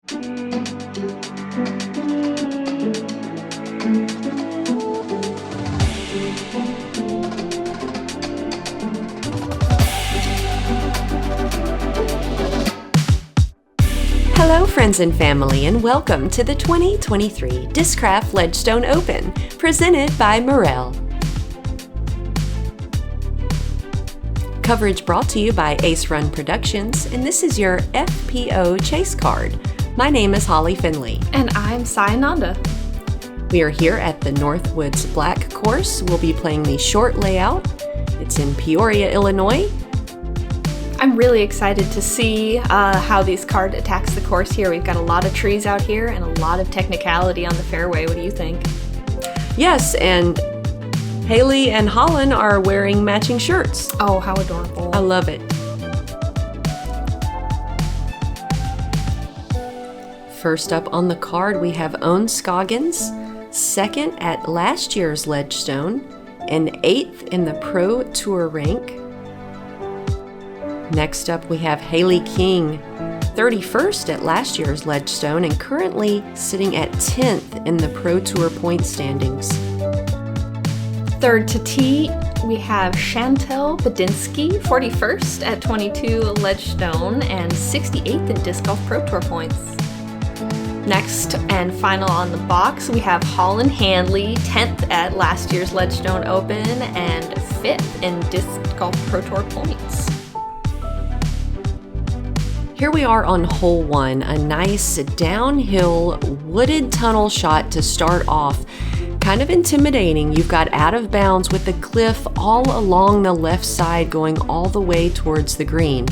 Hello friends and family, and welcome to the 2023 Discraft Ledgestone Open, presented by Morel. Coverage brought to you by Run Productions, and this is your FPO chase card. My name is Holyn Handley. And I'm Sayananda. We are here at the Northwoods Black course. We'll be playing the short layout. It's in Peoria, Illinois. I'm really excited to see how this card attacks the course here. We've got a lot of trees out here and a lot of technicality on the fairway. What do you think? Yes, and Hailey and Holyn are wearing matching shirts. Oh, how adorable. I love it. First up on the card, we have Ohn Scoggins, second at last year's Ledgestone, and 8th in the Pro Tour rank. Next up, we have Hailey King, 31st at last year's Ledgestone and currently sitting at 10th in the Pro Tour point standings. Third to tee, we have Chantel Budinsky, 41st at 22 Ledgestone and 68th in Disc Golf Pro Tour points. Next and final on the box, we have Holyn Handley, 10th at last year's Ledgestone Open and 5th in Disc Golf Pro Tour points. Here we are on hole 1, a nice downhill wooded tunnel shot to start off. Kind of intimidating. You've got out of bounds with the cliff all along the left side going all the way towards the green.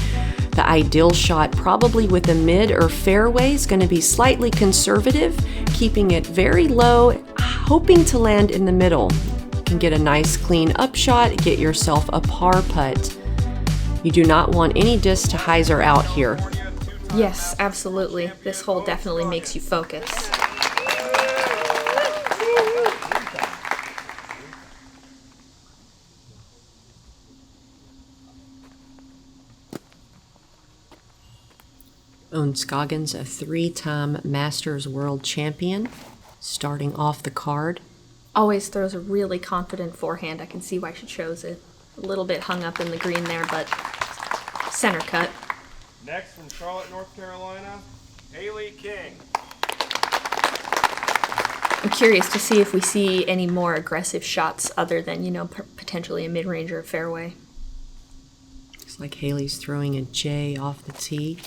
The ideal shot, probably with a mid or fairway, is going to be slightly conservative, keeping it very low, hoping to land in the middle. You can get a nice clean up shot, get yourself a par putt. You do not want any disc to hyzer out here. Yes, absolutely. This hole definitely makes you focus. Ohn Scoggins, a 3-time Masters World Champion, starting off the card. Always throws a really confident forehand. I can see why she chose it. A little bit hung up in the green there, but center cut. Next from Charlotte, North Carolina, Hailey King. I'm curious to see if we see any more aggressive shots other than, potentially a mid-range or a fairway. Looks like Hailey's throwing a J off the tee.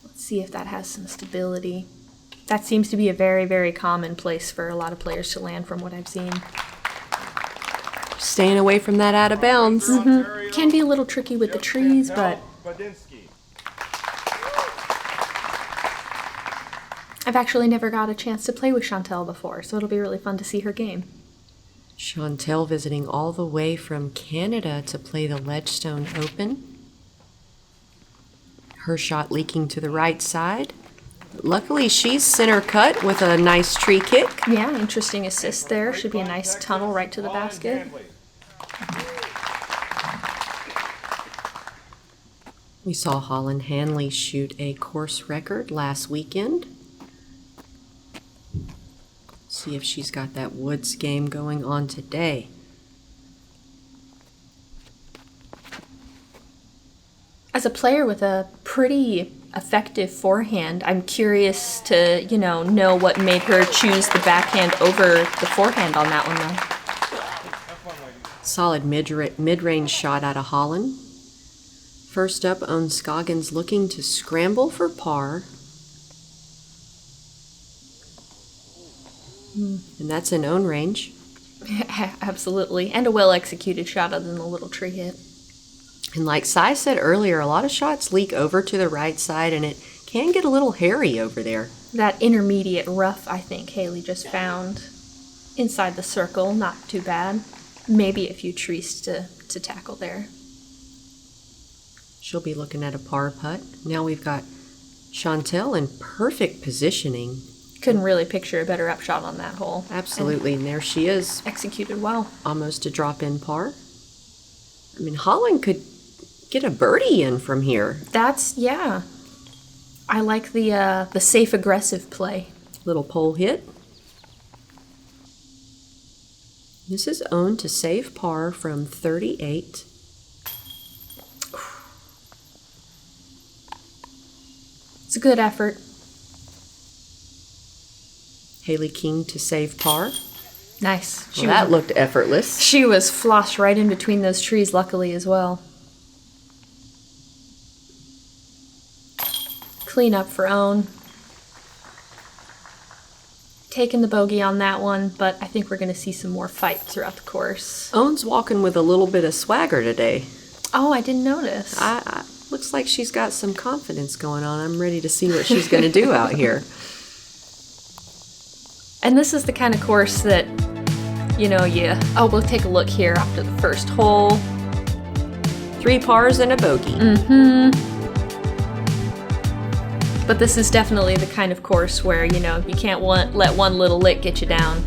Let's see if that has some stability. That seems to be a very, very common place for a lot of players to land from what I've seen. Staying away from that out of bounds. Mm-hmm. Can be a little tricky with the trees, but I've actually never got a chance to play with Chantel before, so it'll be really fun to see her game. Chantel visiting all the way from Canada to play the Ledgestone Open. Her shot leaking to the right side. Luckily, she's center cut with a nice tree kick. Yeah, interesting assist there. Should be a nice tunnel right to the basket. We saw Holyn Handley shoot a course record last weekend. See if she's got that woods game going on today. As a player with a pretty effective forehand, I'm curious to, know what made her choose the backhand over the forehand on that one, though. Solid mid-range shot out of Holyn. First up, Ohn Scoggins looking to scramble for par. And that's in Ohn range. Absolutely. And a well-executed shot other than the little tree hit. And like Sai said earlier, a lot of shots leak over to the right side, and it can get a little hairy over there. That intermediate rough, I think Hailey just found inside the circle. Not too bad. Maybe a few trees to tackle there. She'll be looking at a par putt. Now we've got Chantel in perfect positioning. Couldn't really picture a better upshot on that hole. Absolutely, and there she is. Executed well. Almost a drop-in par. I mean, Holyn could get a birdie in from here. Yeah. I like the safe aggressive play. Little pole hit. This is Ohn to save par from 38. It's a good effort. Hailey King to save par. Nice. Well, that looked effortless. She was flossed right in between those trees, luckily, as well. Clean up for Ohn. Taking the bogey on that one, but I think we're going to see some more fight throughout the course. Ohn's walking with a little bit of swagger today. Oh, I didn't notice. Looks like she's got some confidence going on. I'm ready to see what she's going to do out here. And this is the kind of course that, we'll take a look here after the first hole. 3 pars and a bogey. But this is definitely the kind of course where, you can't let one little lick get you down.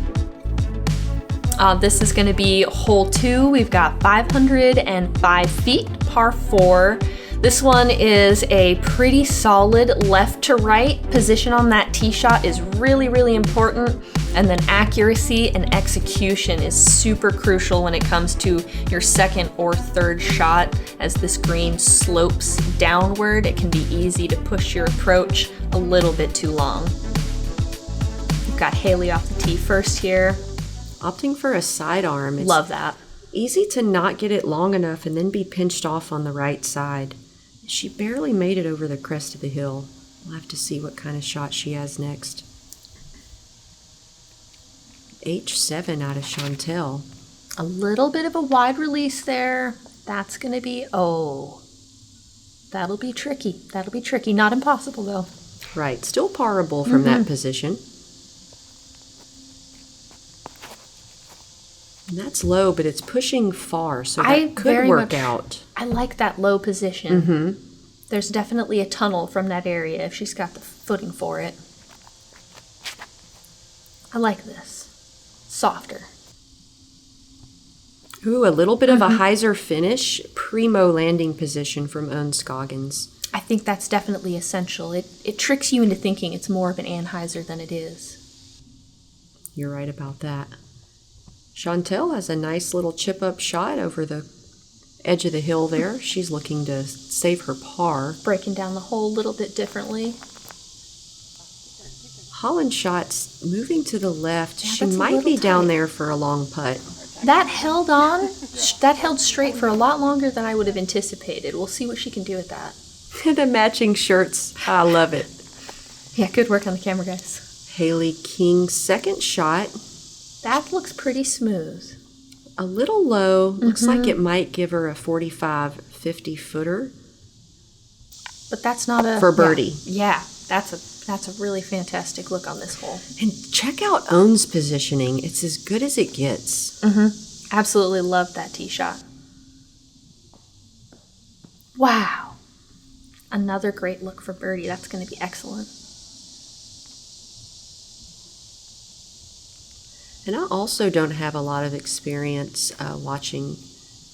This is going to be hole 2. We've got 505 feet, par 4. This one is a pretty solid left to right. Position on that tee shot is really, really important. And then accuracy and execution is super crucial when it comes to your second or third shot. As this green slopes downward, it can be easy to push your approach a little bit too long. We've got Hailey off the tee first here. Opting for a sidearm. Love that. Easy to not get it long enough and then be pinched off on the right side. She barely made it over the crest of the hill. We'll have to see what kind of shot she has next. H7 out of Chantel. A little bit of a wide release there. That's going to be, that'll be tricky. That'll be tricky. Not impossible, though. Right. Still parable from that position. And that's low, but it's pushing far, so that could work out. I like that low position. There's definitely a tunnel from that area if she's got the footing for it. I like this. Softer. Ooh, a little bit of a hyzer finish. Primo landing position from Ohn Scoggins. I think that's definitely essential. It tricks you into thinking it's more of an anhyzer than it is. You're right about that. Chantel has a nice little chip-up shot over the edge of the hill there. She's looking to save her par. Breaking down the hole a little bit differently. Holyn shot's moving to the left. Yeah, she might be down there for a long putt. That held on. That held straight for a lot longer than I would have anticipated. We'll see what she can do with that. The matching shirts. I love it. Yeah, good work on the camera, guys. Hailey King, second shot. That looks pretty smooth. A little low. Looks like it might give her a 45-50 footer. But that's not a... For birdie. Yeah, that's a really fantastic look on this hole. And check out Ohn's positioning. It's as good as it gets. Absolutely love that tee shot. Wow. Another great look for birdie. That's going to be excellent. And I also don't have a lot of experience watching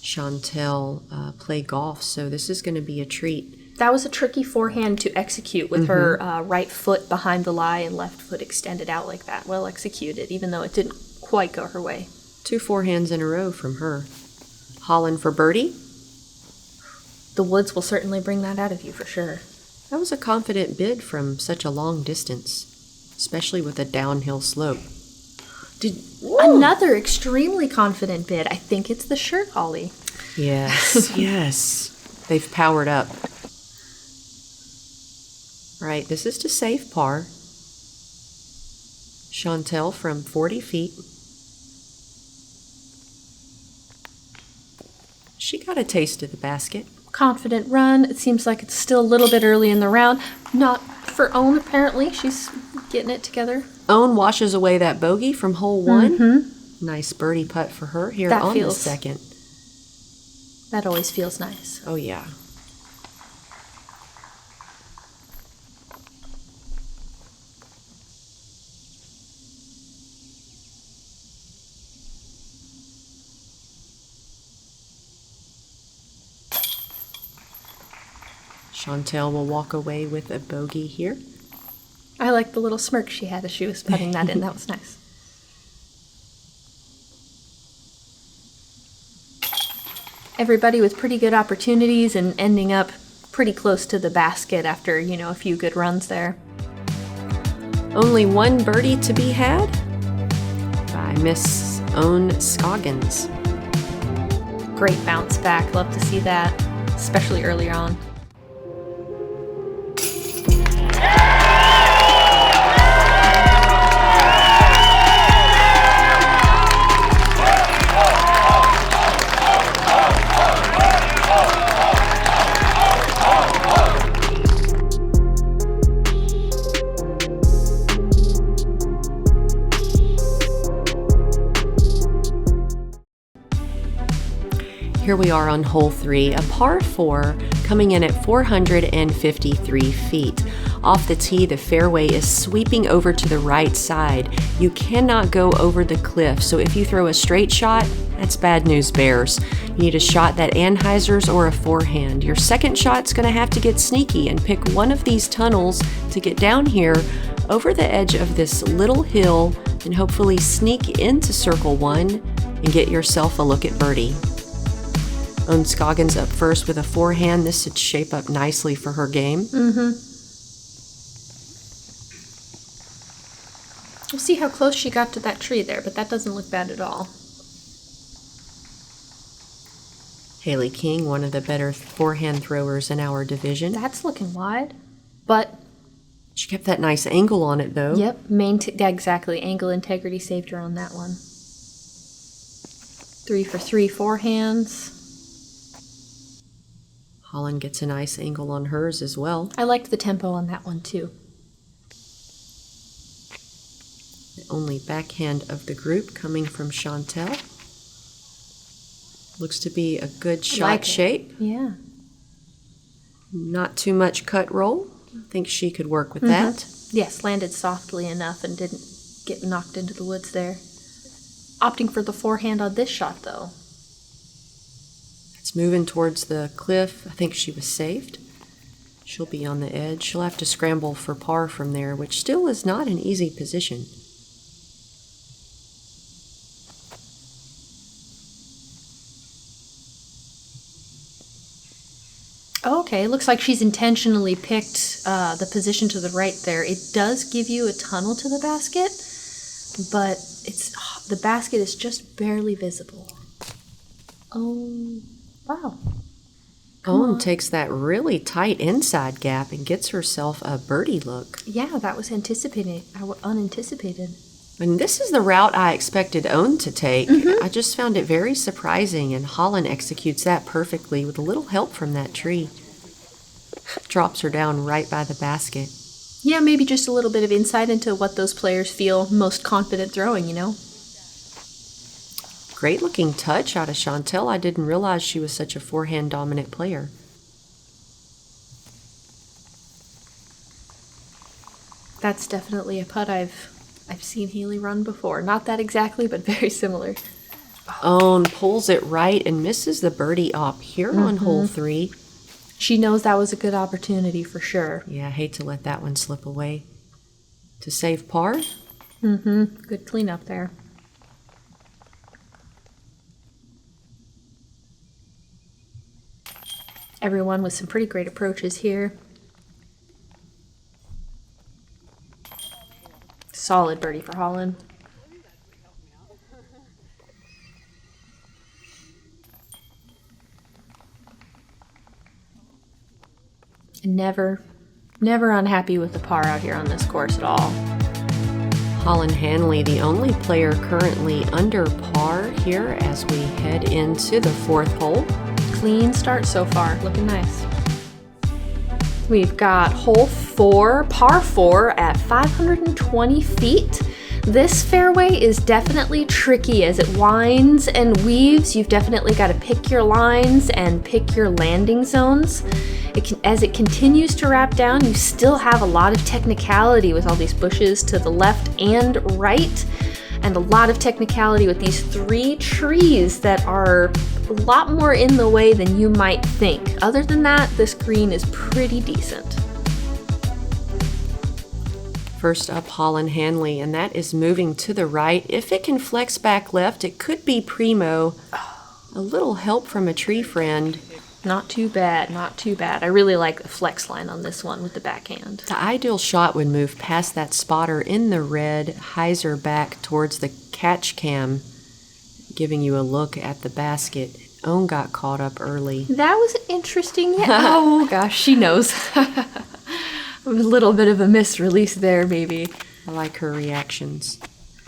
Chantel play golf, so this is going to be a treat. That was a tricky forehand to execute with her right foot behind the lie and left foot extended out like that. Well executed, even though it didn't quite go her way. 2 forehands in a row from her. Holyn for birdie. The woods will certainly bring that out of you for sure. That was a confident bid from such a long distance, especially with a downhill slope. Another extremely confident bid. I think it's the shirt, Holly. Yes, yes. They've powered up. Right, this is to save par. Chantel from 40 feet. She got a taste of the basket. Confident run. It seems like it's still a little bit early in the round. Not for Ohn, apparently. She's getting it together. Ohn washes away that bogey from hole 1. Nice birdie putt for her here on the second. That always feels nice. Oh, yeah. Chantel will walk away with a bogey here. I like the little smirk she had as she was putting that in. That was nice. Everybody with pretty good opportunities and ending up pretty close to the basket after, a few good runs there. Only one birdie to be had by Miss Ohn Scoggins. Great bounce back. Love to see that, especially earlier on. Here we are on hole 3, a par 4 coming in at 453 feet. Off the tee, the fairway is sweeping over to the right side. You cannot go over the cliff, so if you throw a straight shot, that's bad news bears. You need a shot that Anheuser's or a forehand. Your second shot's going to have to get sneaky and pick one of these tunnels to get down here over the edge of this little hill and hopefully sneak into circle 1 and get yourself a look at birdie. Ohn Scoggins up first with a forehand. This should shape up nicely for her game. We'll see how close she got to that tree there, but that doesn't look bad at all. Hailey King, one of the better forehand throwers in our division. That's looking wide, but... She kept that nice angle on it, though. Yep, exactly. Angle integrity saved her on that one. 3 for 3 forehands. Holyn gets a nice angle on hers as well. I liked the tempo on that one, too. The only backhand of the group coming from Chantel. Looks to be a good shot shape. Yeah. Not too much cut roll. I think she could work with that. Yes, landed softly enough and didn't get knocked into the woods there. Opting for the forehand on this shot, though. It's moving towards the cliff. I think she was saved. She'll be on the edge. She'll have to scramble for par from there, which still is not an easy position. Okay, looks like she's intentionally picked the position to the right there. It does give you a tunnel to the basket, but the basket is just barely visible. Oh, wow. Ohn takes that really tight inside gap and gets herself a birdie look. Yeah, that was unanticipated. And this is the route I expected Ohn to take. I just found it very surprising, and Holyn executes that perfectly with a little help from that tree. Drops her down right by the basket. Yeah, maybe just a little bit of insight into what those players feel most confident throwing, Great looking touch out of Chantel. I didn't realize she was such a forehand dominant player. That's definitely a putt I've seen Hailey run before. Not that exactly, but very similar. Ohn pulls it right and misses the birdie up here on hole 3. She knows that was a good opportunity for sure. Yeah, I hate to let that one slip away. To save par? Good cleanup there. Everyone with some pretty great approaches here. Solid birdie for Holyn. Never unhappy with the par out here on this course at all. Holyn Handley, the only player currently under par here as we head into the 4th hole. Clean start so far, looking nice. We've got hole 4, par 4 at 520 feet. This fairway is definitely tricky as it winds and weaves. You've definitely got to pick your lines and pick your landing zones. As it continues to wrap down, you still have a lot of technicality with all these bushes to the left and right. and a lot of technicality with these 3 trees that are a lot more in the way than you might think. Other than that, this green is pretty decent. First up, Holyn Handley, and that is moving to the right. If it can flex back left, it could be primo. A little help from a tree friend. Not too bad, not too bad. I really like the flex line on this one with the backhand. The ideal shot would move past that spotter in the red, hyzer back towards the catch cam, giving you a look at the basket. Ohn got caught up early. That was interesting. Oh gosh, she knows. A little bit of a misrelease there, maybe. I like her reactions.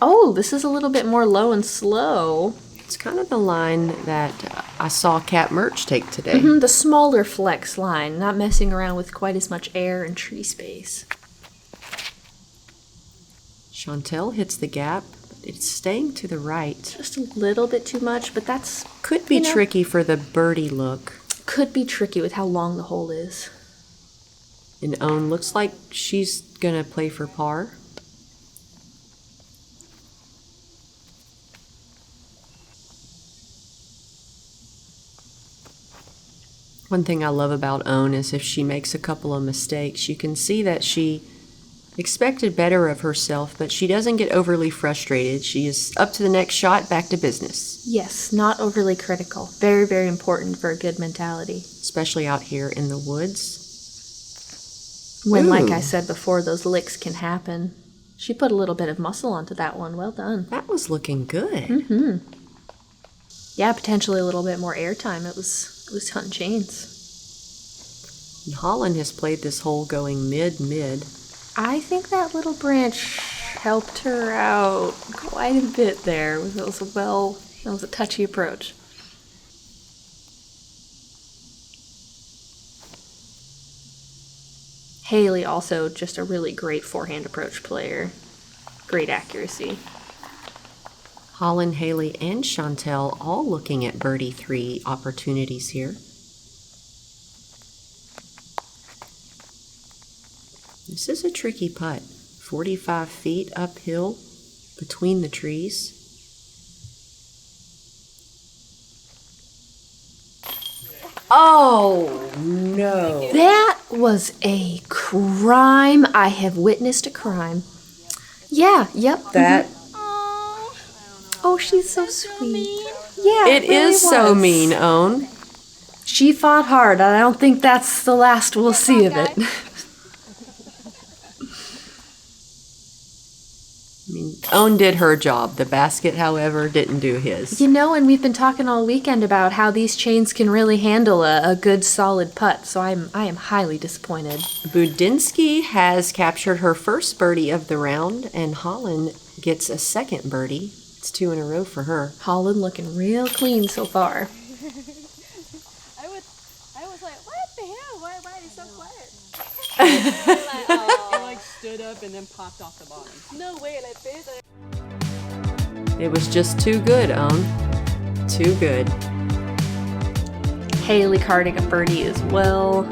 Oh, this is a little bit more low and slow. It's kind of the line that I saw Cat Merch take today. The smaller flex line, not messing around with quite as much air and tree space. Chantel hits the gap, but it's staying to the right. Just a little bit too much, but that's... Could be tricky for the birdie look. Could be tricky with how long the hole is. And Ohn looks like she's gonna play for par. One thing I love about Ohn is if she makes a couple of mistakes, you can see that she expected better of herself, but she doesn't get overly frustrated. She is up to the next shot, back to business. Yes, not overly critical. Very, very important for a good mentality. Especially out here in the woods. When, Ooh. like I said before, those licks can happen. She put a little bit of muscle onto that one. Well done. That was looking good. Yeah, potentially a little bit more airtime. It was hunting chains. And Holyn has played this hole going mid-mid. I think that little branch helped her out quite a bit there. That was a touchy approach. Hailey also just a really great forehand approach player. Great accuracy. Holyn, Hailey, and Chantel all looking at birdie 3 opportunities here. This is a tricky putt. 45 feet uphill between the trees. Oh, no. That was a crime. I have witnessed a crime. Yeah, yep. That... Oh, she's so sweet. Yeah, It really is so was. mean, Ohn. She fought hard. I don't think that's the last we'll see of it. I mean, Ohn did her job. The basket, however, didn't do his. You know, and we've been talking all weekend about how these chains can really handle a good solid putt, so I am highly disappointed. Budinsky has captured her first birdie of the round, and Holyn gets a second birdie. It's 2 in a row for her. Holyn looking real clean so far. I was like, what the hell? Why is it so quiet? It like stood up and then popped off the bottom. No way, like this. It was just too good, Ohn. Too good. Hailey carding a birdie as well.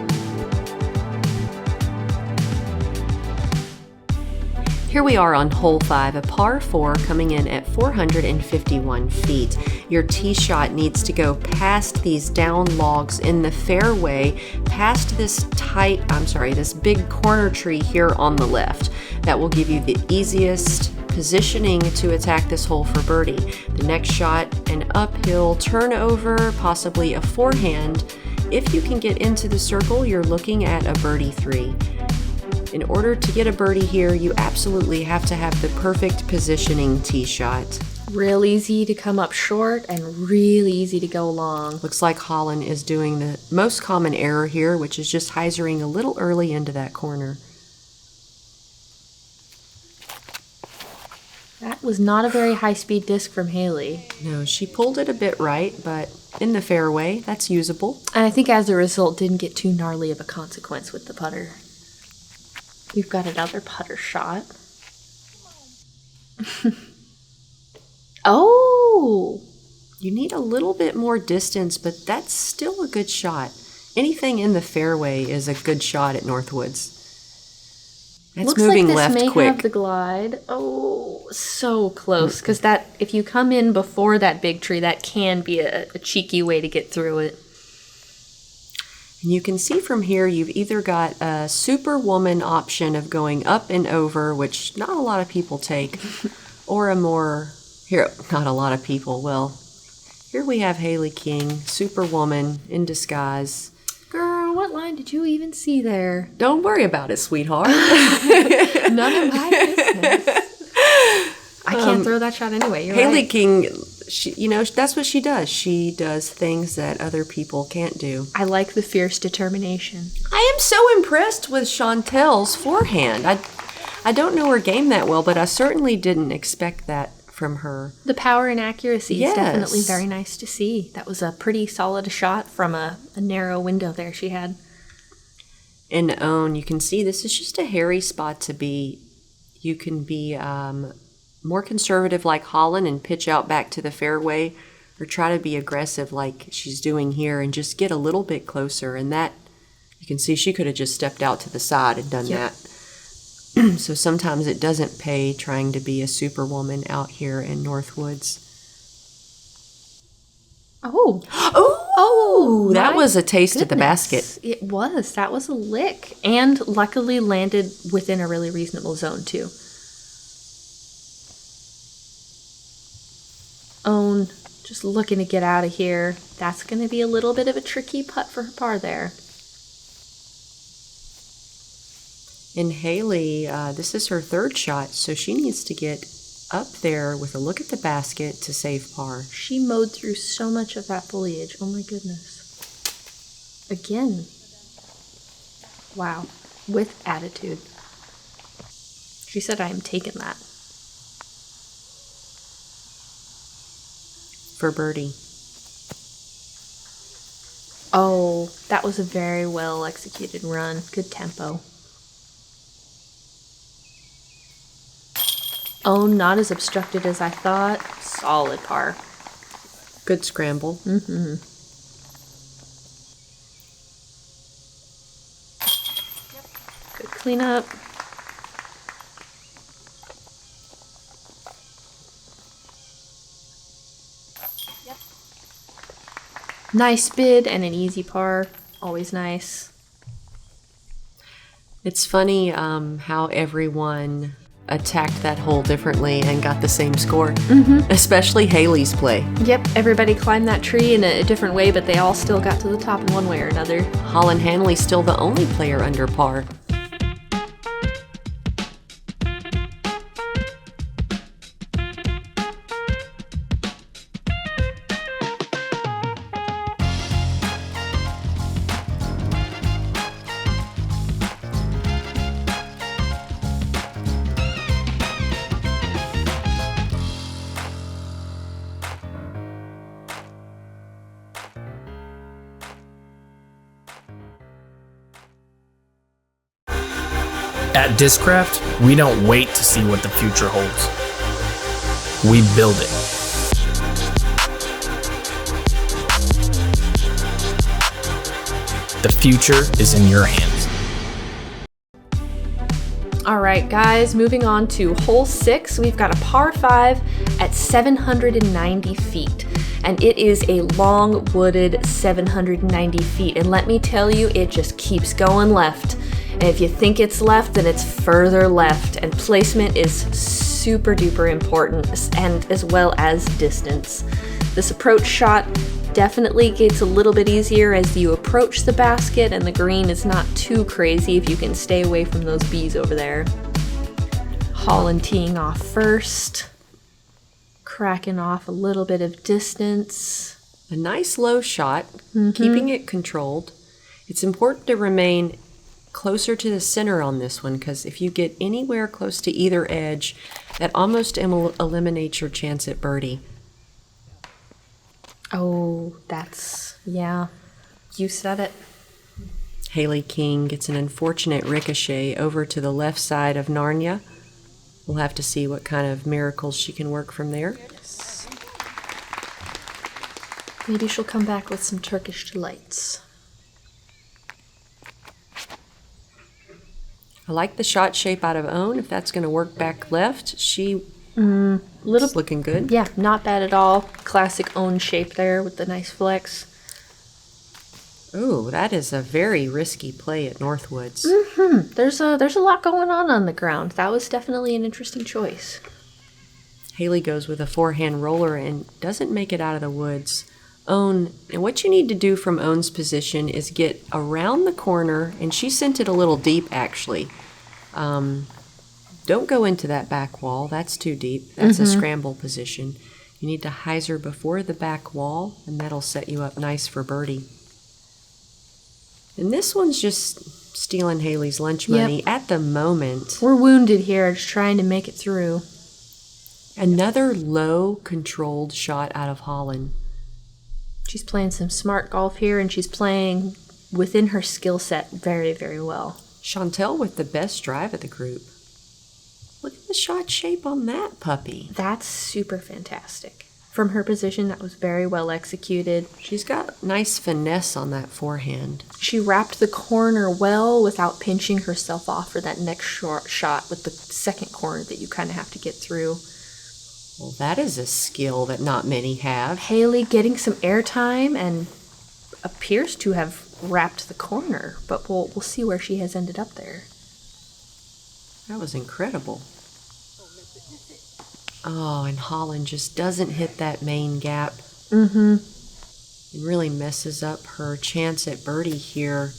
Here we are on hole 5, a par 4 coming in at 451 feet. Your tee shot needs to go past these down logs in the fairway, past this this big corner tree here on the left. That will give you the easiest positioning to attack this hole for birdie. The next shot, an uphill turnover, possibly a forehand. If you can get into the circle, you're looking at a birdie 3. In order to get a birdie here, you absolutely have to have the perfect positioning tee shot. Real easy to come up short and really easy to go long. Looks like Holyn is doing the most common error here, which is just hyzering a little early into that corner. That was not a very high-speed disc from Hailey. No, she pulled it a bit right, but in the fairway, that's usable. And I think as a result, didn't get too gnarly of a consequence with the putter. We've got another putter shot. Oh! You need a little bit more distance, but that's still a good shot. Anything in the fairway is a good shot at Northwoods. It's Looks moving like this left may quick. have the glide. Oh, so close. Because that, if you come in before that big tree, that can be a cheeky way to get through it. And you can see from here you've either got a Superwoman option of going up and over, which not a lot of people take, or a more, here, not a lot of people, well, here we have Hailey King, Superwoman in disguise. Girl, what line did you even see there? Don't worry about it, sweetheart. None of my business. I can't throw that shot anyway. You're Hailey right. King, she, you know, that's what she does. She does things that other people can't do. I like the fierce determination. I am so impressed with Chantel's forehand. I don't know her game that well, but I certainly didn't expect that from her. The power and accuracy Yes. is definitely very nice to see. That was a pretty solid shot from a narrow window there she had. In Ohn, you can see this is just a hairy spot to be. You can be more conservative like Holyn and pitch out back to the fairway, or try to be aggressive like she's doing here and just get a little bit closer. And that, you can see she could have just stepped out to the side and done that. So sometimes it doesn't pay trying to be a Superwoman out here in Northwoods. Oh. Oh, that my was a taste of the goodness. basket. It was. That was a lick. And luckily landed within a really reasonable zone, too. Ohn, just looking to get out of here. That's going to be a little bit of a tricky putt for her par there. And Hailey, this is her third shot, so she needs to get up there with a look at the basket to save par. She mowed through so much of that foliage. Oh my goodness. Again. Wow. With attitude. She said, I am taking that. For birdie. Oh, that was a very well executed run. Good tempo. Oh, not as obstructed as I thought. Solid par. Good scramble. Mm-hmm. Good cleanup. Nice bid and an easy par. Always nice. It's funny how everyone attacked that hole differently and got the same score. Especially Hailey's play. Yep, everybody climbed that tree in a different way, but they all still got to the top in one way or another. Holyn Handley's still the only player under par. At Discraft, we don't wait to see what the future holds. We build it. The future is in your hands. All right, guys, moving on to hole 6. We've got a par 5 at 790 feet. And it is a long wooded 790 feet. And let me tell you, it just keeps going left. And if you think it's left, then it's further left. And placement is super duper important, and as well as distance. This approach shot definitely gets a little bit easier as you approach the basket, and the green is not too crazy if you can stay away from those bees over there. Holyn teeing off first. Cracking off a little bit of distance. A nice low shot, keeping it controlled. It's important to remain closer to the center on this one, because if you get anywhere close to either edge, that almost eliminates your chance at birdie. Oh, that's, yeah, you said it. Hailey King gets an unfortunate ricochet over to the left side of Narnia. We'll have to see what kind of miracles she can work from there. Maybe she'll come back with some Turkish delights. I like the shot shape out of Ohn. If that's going to work back left, she Little, looking good. yeah, not bad at all. Classic Ohn shape there with the nice flex. Ooh, that is a very risky play at Northwoods. There's a lot going on the ground. That was definitely an interesting choice. Hailey goes with a forehand roller and doesn't make it out of the woods. Ohn, and what you need to do from Ohn's position is get around the corner, and she sent it a little deep actually. Don't go into that back wall, that's too deep. That's a scramble position. You need to hyzer before the back wall, and that'll set you up nice for birdie. And this one's just stealing Hailey's lunch money at the moment. We're wounded here, just trying to make it through. Another low controlled shot out of Holyn. She's playing some smart golf here, and she's playing within her skill set very, very well. Chantel with the best drive of the group. Look at the shot shape on that puppy. That's super fantastic. From her position, that was very well executed. She's got nice finesse on that forehand. She wrapped the corner well without pinching herself off for that next short shot with the second corner that you kind of have to get through. Well, that is a skill that not many have. Hailey getting some airtime and appears to have wrapped the corner, but we'll see where she has ended up there. That was incredible. Oh, and Holyn just doesn't hit that main gap. It really messes up her chance at birdie here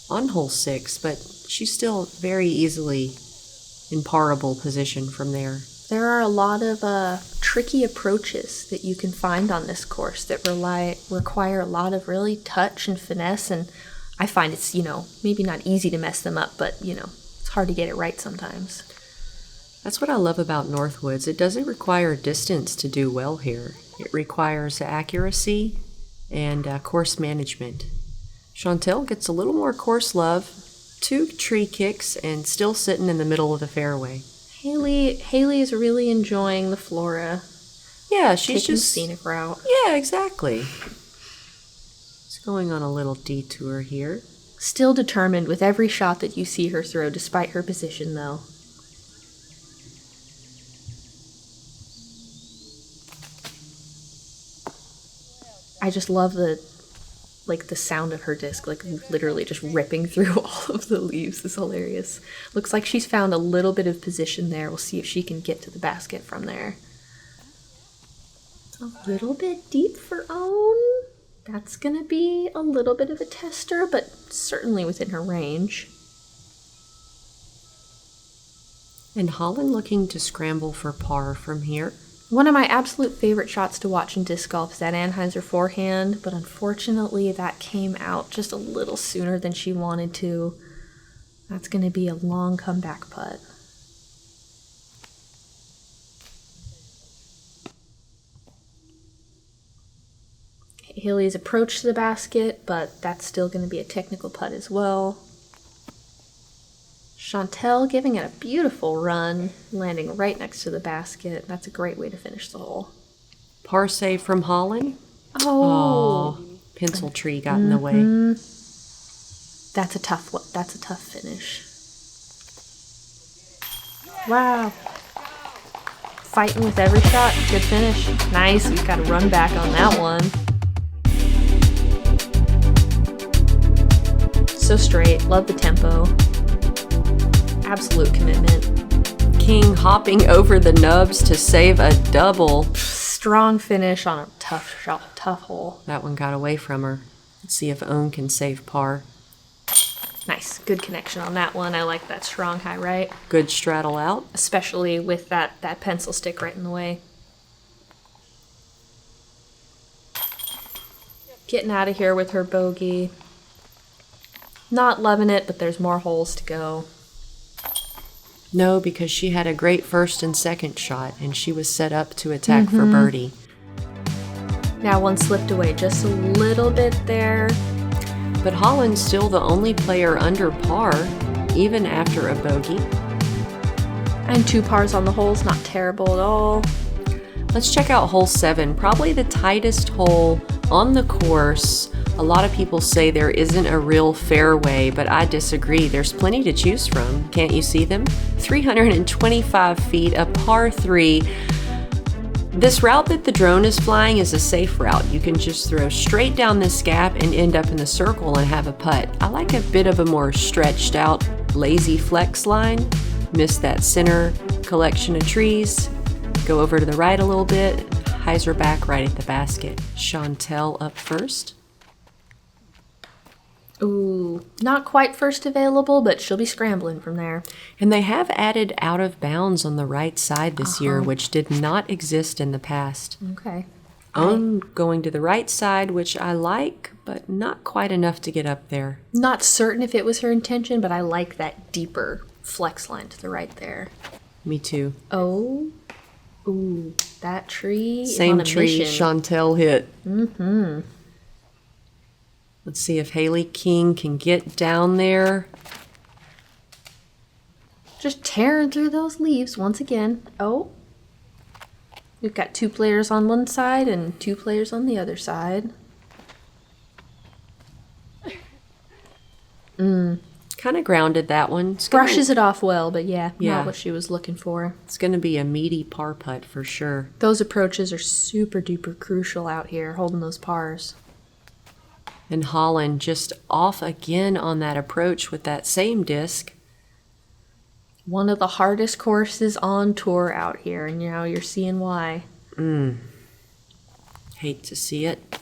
on hole 6, but she's still very easily in parable position from there. There are a lot of tricky approaches that you can find on this course that require a lot of really touch and finesse, and I find it's, maybe not easy to mess them up, but, it's hard to get it right sometimes. That's what I love about Northwoods. It doesn't require distance to do well here. It requires accuracy and course management. Chantel gets a little more course love, 2 tree kicks, and still sitting in the middle of the fairway. Hailey is really enjoying the flora. Yeah, she's taking just the scenic route. Yeah, exactly. It's going on a little detour here. Still determined with every shot that you see her throw, despite her position, though. I just love the sound of her disc, literally just ripping through all of the leaves is hilarious. Looks like she's found a little bit of position there. We'll see if she can get to the basket from there. A little bit deep for Ohn. That's gonna be a little bit of a tester, but certainly within her range. And Holyn looking to scramble for par from here. One of my absolute favorite shots to watch in disc golf is that Anheuser forehand, but unfortunately that came out just a little sooner than she wanted to. That's going to be a long comeback putt. Hailey's approached the basket, but that's still going to be a technical putt as well. Chantel giving it a beautiful run, landing right next to the basket. That's a great way to finish the hole. Par save from Holyn. Oh, Pencil tree got in the way. That's a tough finish. Wow. Fighting with every shot. Good finish. Nice. We've got a run back on that one. So straight. Love the tempo. Absolute commitment. King hopping over the nubs to save a double. Strong finish on a tough shot, tough hole. That one got away from her. Let's see if Ohn can save par. Nice. Good connection on that one. I like that strong high right. Good straddle out. Especially with that pencil stick right in the way. Getting out of here with her bogey. Not loving it, but there's more holes to go. No, because she had a great first and second shot, and she was set up to attack for birdie. Now one slipped away just a little bit there. But Holyn's still the only player under par, even after a bogey. And 2 pars on the hole's not terrible at all. Let's check out hole 7, probably the tightest hole on the course. A lot of people say there isn't a real fairway, but I disagree. There's plenty to choose from. Can't you see them? 325 feet, a par 3. This route that the drone is flying is a safe route. You can just throw straight down this gap and end up in the circle and have a putt. I like a bit of a more stretched out, lazy flex line. Miss that center collection of trees. Go over to the right a little bit. Hyzer back right at the basket. Chantel up first. Ooh, not quite first available, but she'll be scrambling from there. And they have added out of bounds on the right side this year, which did not exist in the past. Okay. Ohn going to the right side, which I like, but not quite enough to get up there. Not certain if it was her intention, but I like that deeper flex line to the right there. Me too. Oh. Ooh, that tree is Same on a tree mission. Chantel hit. Mm-hmm. Let's see if Hailey King can get down there. Just tearing through those leaves once again. Oh. We've got 2 players on one side and 2 players on the other side. Kind of grounded that one. Brushes it off well, but yeah, Yeah. not what she was looking for. It's going to be a meaty par putt for sure. Those approaches are super duper crucial out here, holding those pars. And Holyn just off again on that approach with that same disc. One of the hardest courses on tour out here, and now you're seeing why. Hate to see it.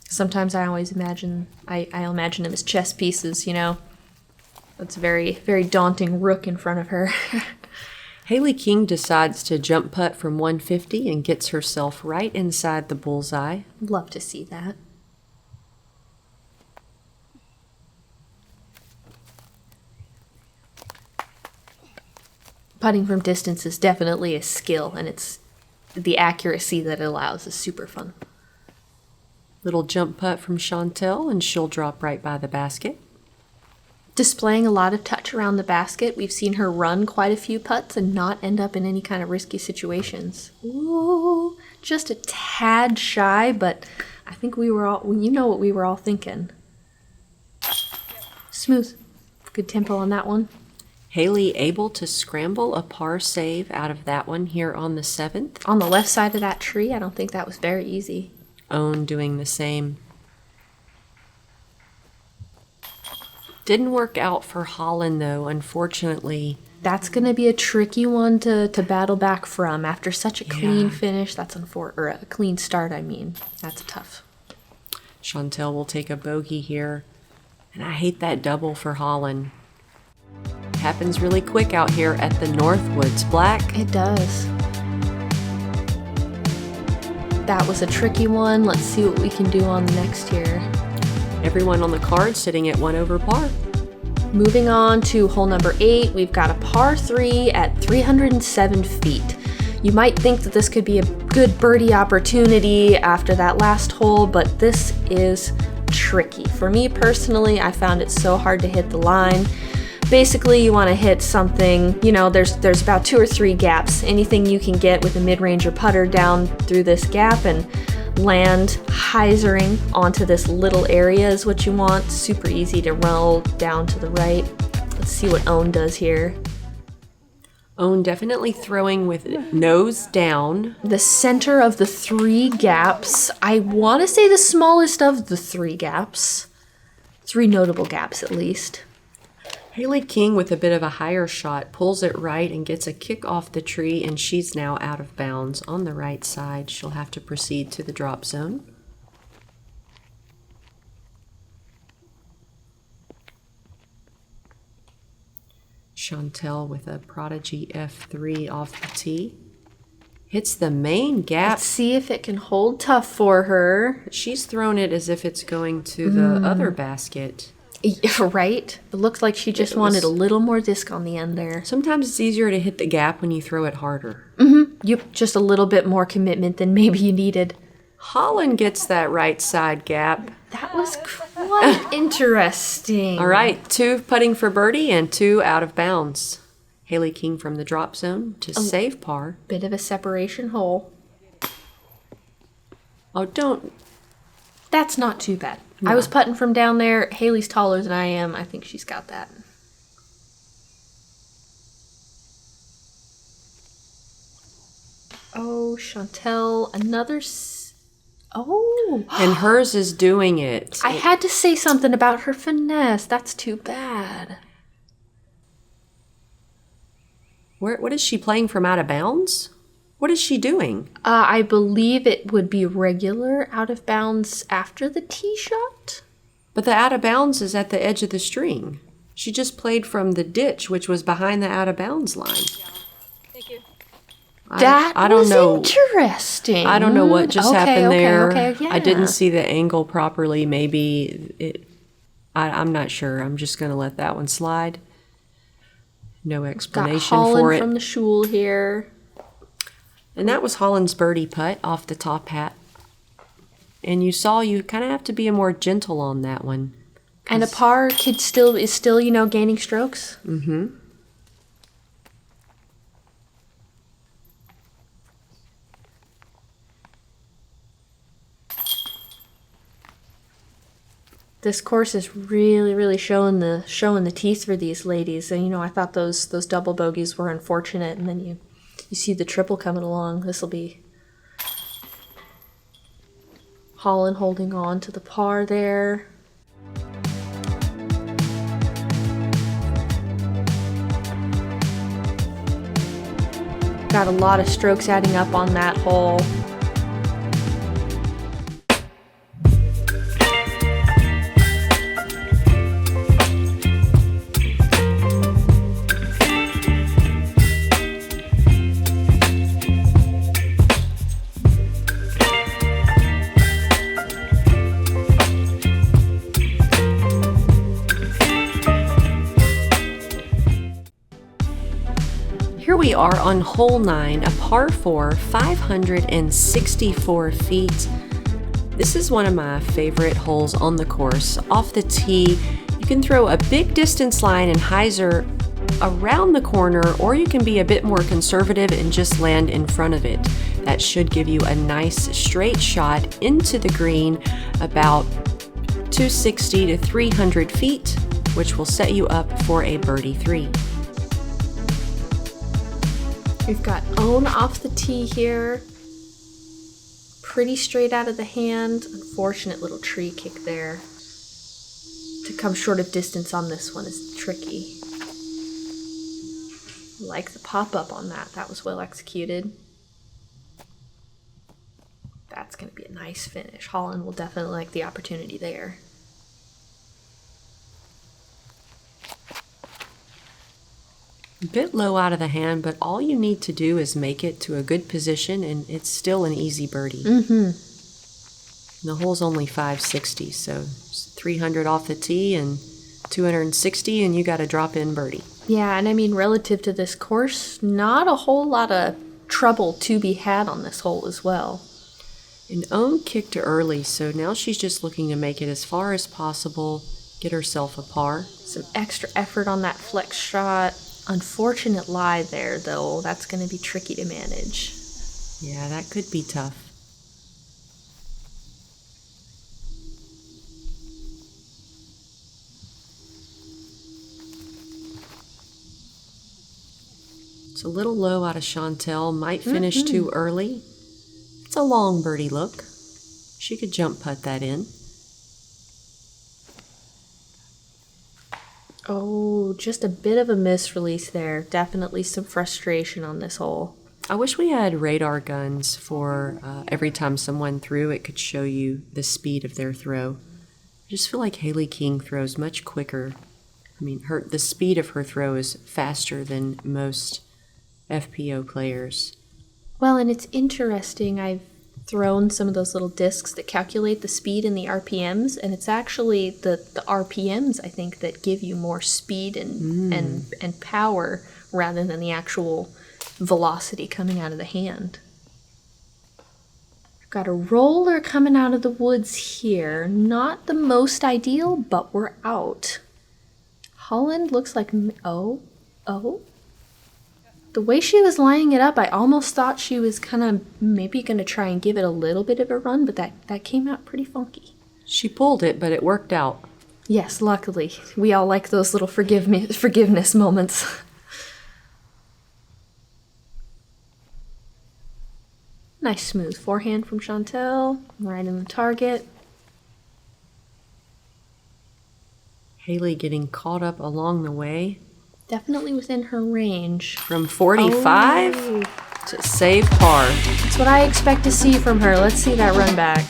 Sometimes I always imagine, I imagine them as chess pieces, you know. That's a very, very daunting rook in front of her. Hailey King decides to jump putt from 150 and gets herself right inside the bullseye. Love to see that. Putting from distance is definitely a skill, and it's the accuracy that it allows is super fun. Little jump putt from Chantel, and she'll drop right by the basket. Displaying a lot of touch around the basket. We've seen her run quite a few putts and not end up in any kind of risky situations. Ooh, just a tad shy, but I think we were all, you know what we were all thinking. Smooth. Good tempo on that one. Hailey able to scramble a par save out of that one here on the 7th. On the left side of that tree, I don't think that was very easy. Ohn doing the same. Didn't work out for Holyn though, unfortunately. That's going to be a tricky one to battle back from. After such a clean finish, that's or a clean start, I mean. That's tough. Chantel will take a bogey here. And I hate that double for Holyn. Happens really quick out here at the Northwoods Black. It does. That was a tricky one. Let's see what we can do on the next here. Everyone on the card sitting at 1 over par. Moving on to hole number 8, we've got a par 3 at 307 feet. You might think that this could be a good birdie opportunity after that last hole, but this is tricky. For me personally, I found it so hard to hit the line. Basically, you want to hit something, you know, there's about 2 or 3 gaps. Anything you can get with a mid-range or putter down through this gap and land hyzering onto this little area is what you want. Super easy to roll down to the right. Let's see what Ohn does here. Ohn definitely throwing with nose down. The center of the 3 gaps. I want to say the smallest of the 3 gaps. 3 notable gaps at least. Hailey King with a bit of a higher shot pulls it right and gets a kick off the tree, and she's now out of bounds on the right side. She'll have to proceed to the drop zone. Chantel with a prodigy F3 off the tee. Hits the main gap. Let's see if it can hold tough for her. She's thrown it as if it's going to the other basket. Right? It looks like she just wanted a little more disc on the end there. Sometimes it's easier to hit the gap when you throw it harder. Yep, just a little bit more commitment than maybe you needed. Holyn gets that right side gap. That was quite interesting. All right, 2 putting for birdie and 2 out of bounds. Hailey King from the drop zone to save par. Bit of a separation hole. Oh, don't That's not too bad. No. I was putting from down there. Hailey's taller than I am. I think she's got that. Oh, Chantel, another... Oh! And hers is doing it. I had to say something about her finesse. That's too bad. What is she playing from out of bounds? What is she doing? I believe it would be regular out of bounds after the tee shot. But the out of bounds is at the edge of the string. She just played from the ditch, which was behind the out of bounds line. Thank you. I don't know. Interesting. I don't know what just happened there. Okay, yeah. I didn't see the angle properly. Maybe it. I'm not sure. I'm just going to let that one slide. No Got explanation Holyn for it. from the shul here. And that was Holland's birdie putt off the top hat. And you saw you kind of have to be more gentle on that one. And a par kid is still, you know, gaining strokes. Mm-hmm. This course is really showing the teeth for these ladies. And you know, I thought those double bogeys were unfortunate, and then you see the triple coming along. This will be Holyn holding on to the par there. Got a lot of strokes adding up on that hole. Here we are on hole 9, a par 4, 564 feet. This is one of my favorite holes on the course. Off the tee, you can throw a big distance line and hyzer around the corner, or you can be a bit more conservative and just land in front of it. That should give you a nice straight shot into the green about 260 to 300 feet, which will set you up for a birdie 3. We've got Ohn off the tee here. Pretty straight out of the hand. Unfortunate little tree kick there. To come short of distance on this one is tricky. Like the pop-up on that. That was well executed. That's going to be a nice finish. Holyn will definitely like the opportunity there. A bit low out of the hand, but all you need to do is make it to a good position, and it's still an easy birdie. The hole's only 560, so 300 off the tee and 260, and you got a drop-in birdie. Yeah, and I mean, relative to this course, not a whole lot of trouble to be had on this hole as well. And Ohn kicked early, so now she's just looking to make it as far as possible, get herself a par. Some extra effort on that flex shot. Unfortunate lie there, though. That's going to be tricky to manage. Yeah, that could be tough. It's a little low out of Chantel. Might finish too early. It's a long birdie look. She could jump putt that in. Oh, just a bit of a misrelease there. Definitely some frustration on this hole. I wish we had radar guns for every time someone threw, it could show you the speed of their throw. I just feel like Hailey King throws much quicker. I mean, the speed of her throw is faster than most FPO players. Well, and it's interesting. I've thrown some of those little discs that calculate the speed and the RPMs, and it's actually the RPMs, I think, that give you more speed and power rather than the actual velocity coming out of the hand. We've got a roller coming out of the woods here. Not the most ideal, but we're out. Holyn looks like... Oh. The way she was lining it up, I almost thought she was kind of maybe going to try and give it a little bit of a run, but that came out pretty funky. She pulled it, but it worked out. Yes, luckily. We all like those little forgiveness moments. Nice smooth forehand from Chantel, right in the target. Hailey getting caught up along the way. Definitely within her range. From 45 to save par. That's what I expect to see from her. Let's see that run back.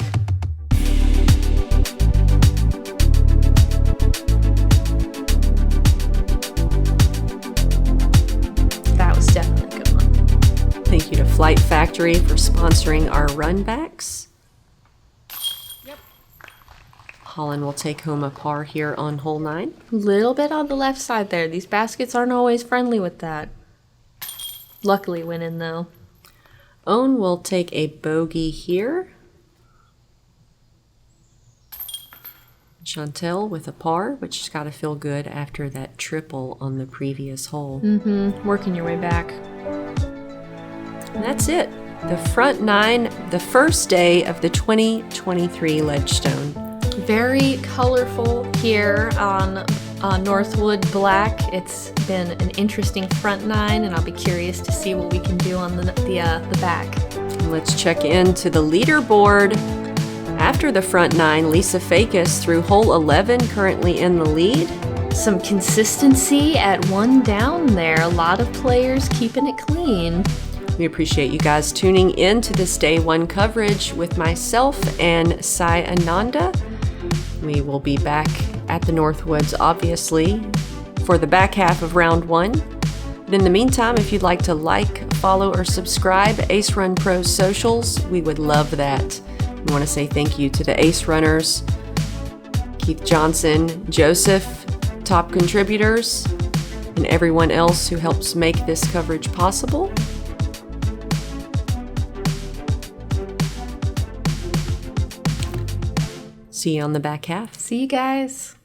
That was definitely a good one. Thank you to Flight Factory for sponsoring our run backs. Yep. Holyn will take home a par here on hole 9. Little bit on the left side there. These baskets aren't always friendly with that. Luckily went in though. Ohn will take a bogey here. Chantel with a par, which has got to feel good after that triple on the previous hole. Working your way back. And that's it. The front 9, the first day of the 2023 Ledgestone. Very colorful here on Northwood Black. It's been an interesting front 9, and I'll be curious to see what we can do on the back. And let's check into the leaderboard. After the front 9, Lisa Fakis through hole 11, currently in the lead. Some consistency at 1 down there. A lot of players keeping it clean. We appreciate you guys tuning in to this day 1 coverage with myself and Sai Ananda. We will be back at the Northwoods, obviously, for the back half of round 1. But in the meantime, if you'd like to like, follow, or subscribe Ace Run Pro's socials, we would love that. We want to say thank you to the Ace Runners, Keith Johnson, Joseph, top contributors, and everyone else who helps make this coverage possible. See you on the back half. See you guys.